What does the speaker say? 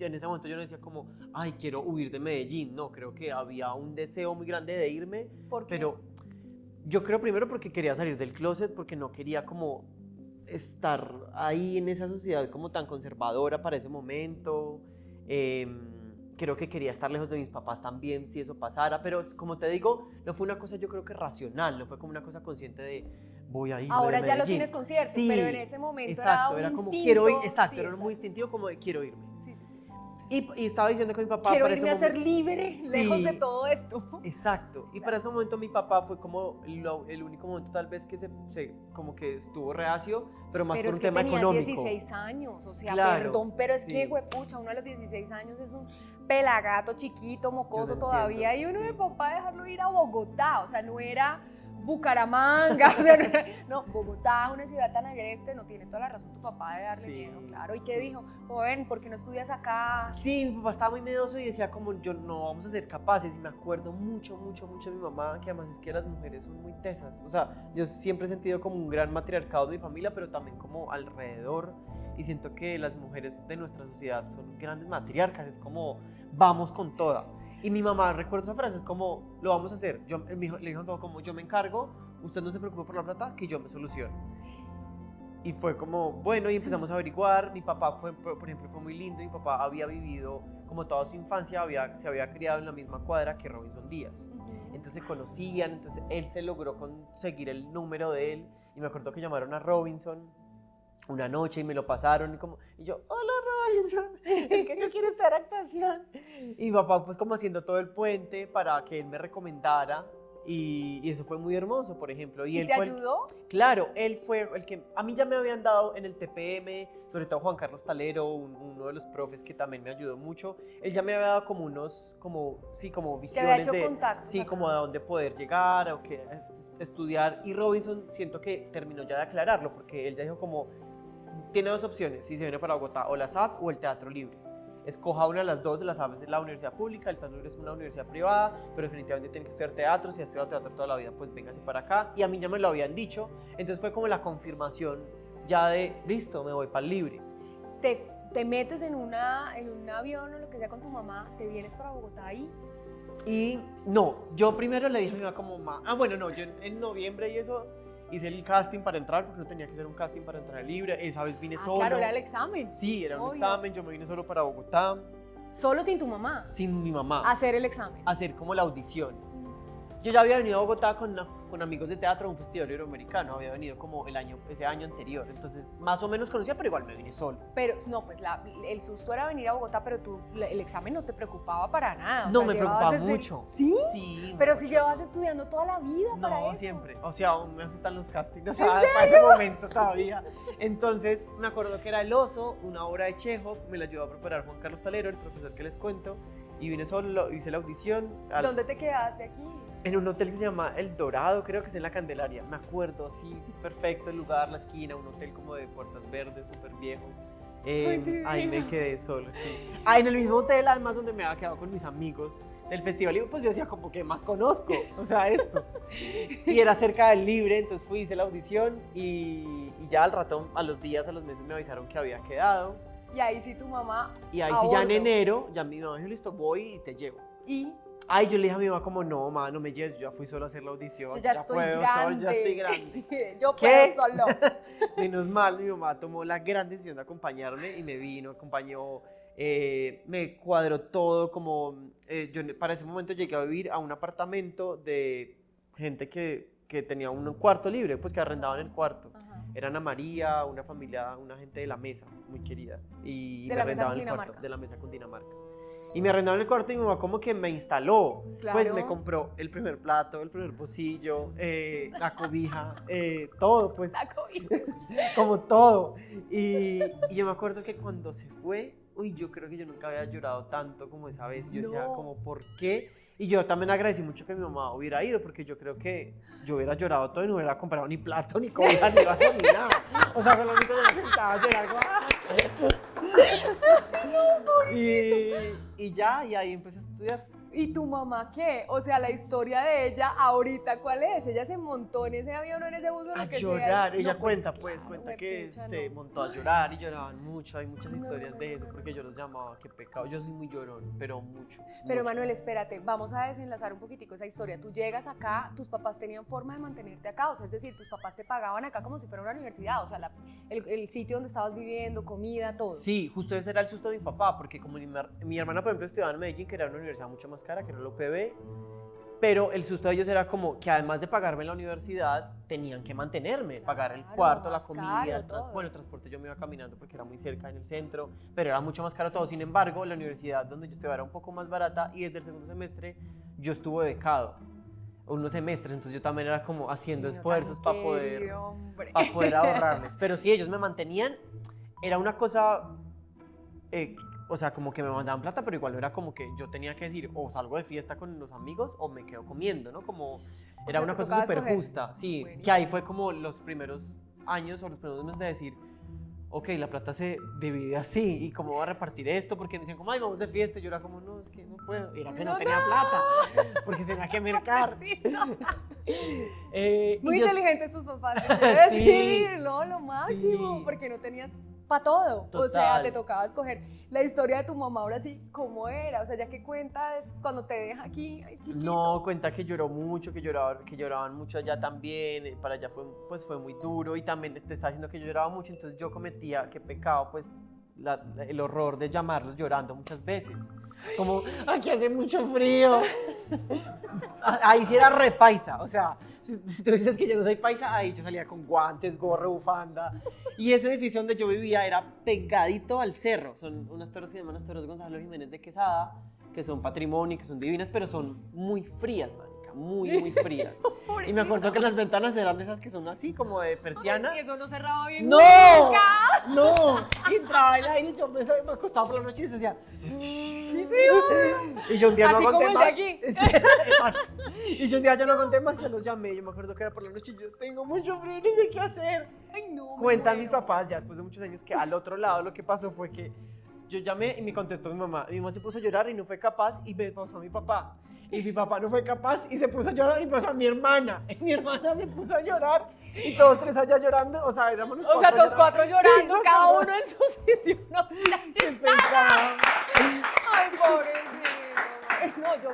en ese momento yo no decía como, ay, quiero huir de Medellín. No, creo que había un deseo muy grande de irme. ¿Por qué? Pero yo creo primero porque quería salir del closet, porque no quería como estar ahí en esa sociedad como tan conservadora para ese momento. Creo que quería estar lejos de mis papás también si eso pasara, pero como te digo, no fue una cosa yo creo que racional, no fue como una cosa consciente de voy a irme Ahora de ya lo Medellín. tienes consciente, Sí, pero en ese momento exacto, era un como instinto. quiero ir, exacto, Sí, era muy instintivo como de quiero irme. Sí, sí, sí. Y estaba diciendo que mi papá Quiero para irme ese a ser momento, libre, sí, lejos de todo esto. exacto, y para ese momento mi papá fue como el único momento tal vez que como que estuvo reacio, pero más Pero por es un que tema tenía económico. 16 años, o sea, Claro, perdón, pero es sí. que, huepucha, uno a los 16 años es un pelagato chiquito, mocoso te todavía, entiendo, y uno sí. de papá dejarlo ir a Bogotá, o sea, no era Bucaramanga, o sea, no, Bogotá, una ciudad tan agreste, no tiene toda la razón tu papá de darle Sí, miedo, claro. ¿Y qué sí. dijo? Joven, ¿por qué no estudias acá? Sí, mi papá estaba muy miedoso y decía como yo no vamos a ser capaces, y me acuerdo mucho, mucho, mucho de mi mamá, que además es que las mujeres son muy tesas, o sea, yo siempre he sentido como un gran matriarcado de mi familia, pero también como alrededor, y siento que las mujeres de nuestra sociedad son grandes matriarcas, es como vamos con toda. Y mi mamá, recuerdo esa frase, es como lo vamos a hacer, le dijo a mi papá como yo me encargo, usted no se preocupe por la plata, que yo me soluciono. Y fue como, bueno, y empezamos a averiguar. Mi papá, por ejemplo, fue muy lindo. Mi papá había vivido, como toda su infancia, se había criado en la misma cuadra que Robinson Díaz. Entonces se conocían, entonces él se logró conseguir el número de él. Y me acuerdo que llamaron a Robinson una noche y me lo pasaron. Y yo, hola Robinson, es que yo quiero hacer actuación. Y mi papá, pues, como haciendo todo el puente para que él me recomendara. Y eso fue muy hermoso, por ejemplo. ¿Y él te fue ayudó? Claro, él fue el que a mí ya me habían dado en el TPM, sobre todo Juan Carlos Talero, uno de los profes que también me ayudó mucho. Él ya me había dado como como Te había visiones hecho de, contactos sí, acá. como a dónde poder llegar o qué estudiar. Y Robinson siento que terminó ya de aclararlo, porque él ya dijo como, tiene dos opciones, si se viene para Bogotá, o la SAP o el Teatro Libre. Escoja una de las dos, la SAP es la universidad pública, el Teatro Libre es una universidad privada, pero definitivamente tiene que estudiar teatro, si ha estudiado teatro toda la vida, pues véngase para acá. Y a mí ya me lo habían dicho, entonces fue como la confirmación ya de, listo, me voy para el Libre. Te metes en un avión o lo que sea con tu mamá, te vienes para Bogotá ahí. Y no, yo primero le dije a mi mamá como, bueno, no, yo en noviembre y eso hice el casting para entrar, porque no tenía que hacer un casting para entrar al Libre, esa vez vine solo. Claro, era el examen. Sí, era un Obvio. examen, yo me vine solo para Bogotá, Solo sin tu mamá. sin mi mamá. Hacer el examen. Hacer como la audición. Yo ya había venido a Bogotá con amigos de teatro a un festival iberoamericano, había venido como ese año anterior, entonces más o menos conocía, pero igual me vine solo. Pero no, pues el susto era venir a Bogotá, pero el examen no te preocupaba para nada. O No, sea, me llevabas preocupaba mucho. ¿Sí? Sí. Pero mucho. si llevas estudiando toda la vida para No, eso. siempre. O sea, aún me asustan los castings, o sea, para ese momento todavía. Entonces, me acuerdo que era El Oso, una obra de Chekhov, me la ayudó a preparar Juan Carlos Talero, el profesor que les cuento, y vine solo, hice la audición. ¿Dónde te quedaste aquí? En un hotel que se llama El Dorado, creo que es en la Candelaria. Me acuerdo, así, perfecto el lugar, la esquina, un hotel como de puertas verdes, súper viejo. Ahí me quedé solo, sí. En el mismo hotel, además, donde me había quedado con mis amigos del festival, y pues yo decía, como que más conozco, o sea, esto. Y era cerca del Libre, entonces fui, hice la audición, y ya al rato, a los días, a los meses me avisaron que había quedado. Y ahí sí tu mamá. Y ahí a sí, ya en bordo. enero, ya mi mamá dijo, listo, voy y te llevo. Y Ay, yo le dije a mi mamá como, no, mamá, no me lleves, yo ya fui solo a hacer la audición, yo ya estoy puedo grande. solo, ya estoy grande. Yo ¿Qué? puedo solo. Menos mal, mi mamá tomó la gran decisión de acompañarme y me vino, acompañó, me cuadró todo, como, yo para ese momento llegué a vivir a un apartamento de gente que tenía un cuarto libre, pues que arrendaban el cuarto. Ajá. Era Ana María, una familia, una gente de la mesa, muy querida, y De me la mesa arrendaban el cuarto, Cundinamarca. de la mesa Cundinamarca. Y me arrendaron el cuarto y mi mamá como que me instaló, Claro. pues me compró el primer plato, el primer pocillo, la cobija, todo, pues La COVID. como todo. Y yo me acuerdo que cuando se fue, uy, yo creo que yo nunca había llorado tanto como esa vez. Yo decía, No. como, ¿por qué? Y yo también agradecí mucho que mi mamá hubiera ido, porque yo creo que yo hubiera llorado todo y no hubiera comprado ni plato, ni cobija, ni vaso, ni nada. O sea, solamente me sentaba a llorar. Y ya, y ahí empecé a estudiar. ¿Y tu mamá qué? O sea, la historia de ella ahorita, ¿cuál es? Ella se montó en ese avión o en ese bus o A lo que llorar, sea. ella No, cuenta claro, que huepucha, se no. montó a llorar y lloraban mucho, hay muchas No, historias de no, eso, no, porque yo los llamaba, qué pecado, yo soy muy llorón, pero mucho, Pero mucho. Manuel, espérate, vamos a desenlazar un poquitico esa historia. Tú llegas acá, tus papás tenían forma de mantenerte acá, o sea, es decir, tus papás te pagaban acá como si fuera una universidad, o sea, el sitio donde estabas viviendo, comida, todo. Sí, justo ese era el susto de mi papá, porque como mi hermana, por ejemplo, estudiaba en Medellín, que era una universidad mucho más cara, que era la UPB, pero el susto de ellos era como que además de pagarme la universidad, tenían que mantenerme, pagar el Claro, cuarto, la más comida, caro, bueno, el transporte yo me iba caminando porque era muy cerca en el centro, pero era mucho más caro todo. Sin embargo, la universidad donde yo estudiaba era un poco más barata y desde el segundo semestre yo estuve becado unos semestres, entonces yo también era como haciendo Niño esfuerzos tan para querido, hombre. poder ahorrarles. Pero sí, ellos me mantenían, era una cosa, o sea, como que me mandaban plata, pero igual era como que yo tenía que decir, o salgo de fiesta con los amigos o me quedo comiendo, ¿no? Como era sea, una te cosa tocaba súper escoger. justa, sí, Buenísimo. que ahí fue como los primeros años o los primeros meses de decir, ok, la plata se divide así, ¿y cómo voy a repartir esto? Porque me decían como, ay, vamos de fiesta, y yo era como, no, es que no puedo, era que no, No, tenía plata, porque tenía que mercar. Muy y yo- inteligentes tus papás, te quiero Sí, decir, ¿no? Lo máximo, sí. porque no tenías para todo. O sea, Total. te tocaba escoger la historia de tu mamá ahora sí, ¿cómo era? O sea, ya que cuentas cuando te deja aquí, ay, chiquito. No, cuenta que lloró mucho, que lloraban mucho allá también, para allá fue muy duro y también te está diciendo que yo lloraba mucho, entonces yo cometía, qué pecado, pues el horror de llamarlos llorando muchas veces. Como, aquí hace mucho frío. Ahí sí era re paisa, o sea, si tú dices que yo no soy paisa, ahí yo salía con guantes, gorro, bufanda. Y ese edificio donde yo vivía era pegadito al cerro. Son unas torres que se llaman las Torres Gonzalo Jiménez de Quesada, que son patrimonio, que son divinas, pero son muy frías, manica, muy frías. Y me acuerdo que las ventanas eran de esas que son así, como de persiana. Y eso no cerraba bien ¡No! nunca. ¡No! Y entraba el aire y yo me acostaba por la noche y decía... Y yo un día Así no aguanté como el más. de aquí. Sí, exacto. Y yo un día yo no aguanté más, yo los llamé, yo me acuerdo que era por la noche y yo tengo mucho frío, no sé qué hacer. Ay, no. me Cuentan mis muero. papás ya después de muchos años que al otro lado lo que pasó fue que yo llamé y me contestó mi mamá. Mi mamá se puso a llorar y no fue capaz y me pasó a mi papá. Y mi papá no fue capaz y se puso a llorar y me pasó a mi hermana. Y mi hermana se puso a llorar y todos tres allá llorando. O sea, éramos los O sea, todos cuatro Sí, llorando, los cada cuatro. uno en su sitio. No, Qué pecado. ay, pobrecito. No, yo